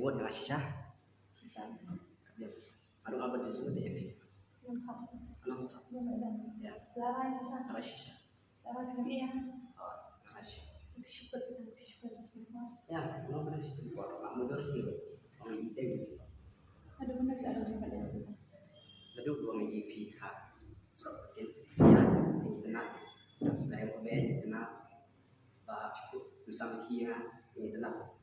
jenggot dengan sisa. Sisa. Aduh apa tu jenggot ya? Lengkap. Lengkap. Ya. Lara sisa. Lara sisa. Lara dengan dia. Oh, lara sisa. Syukur semua. Ya, mau benar sih. Kalau nggak mudah sih, orang itu. Ada benar ada juga dia kita. Lalu dua EP ha. Serap ya, tinggi tenang. Dari mobil tenang. Bah cukup bersama kia tinggi tenang.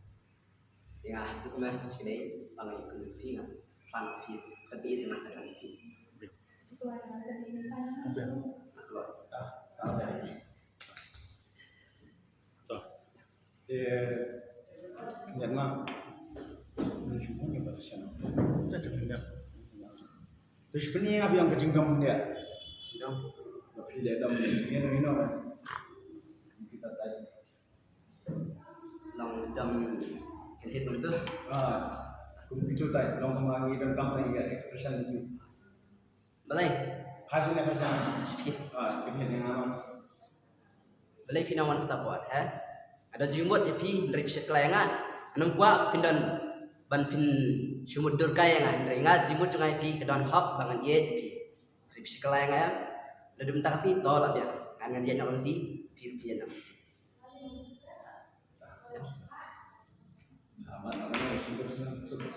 Dengan sekolah sekali, kalau ikut EP kan, fan EP, kerja dengan kerja EP. Itu ada ini kan. Keluar. Tahu ya. Myanmar semuanya barusan kita dengar terus sebenarnya apa yang kejengkam dia Sidang. tapi dia dalam ini kita tadi Long jam hit itu. itu tadi long kemangi dan kampanye ya expression itu Balai. hasilnya Speed. kemudian yang aman Balai finawan kita buat, ada jumut EP dari pihak kelayangan. Enam kuat pindan ban pin sumut durkai yang ingat jumut cungai EP kedon hop bangan ye EP dari pihak kelayangan. Lalu bentar sih tolak dia, kan dia nak nanti pin nak. aman namanya super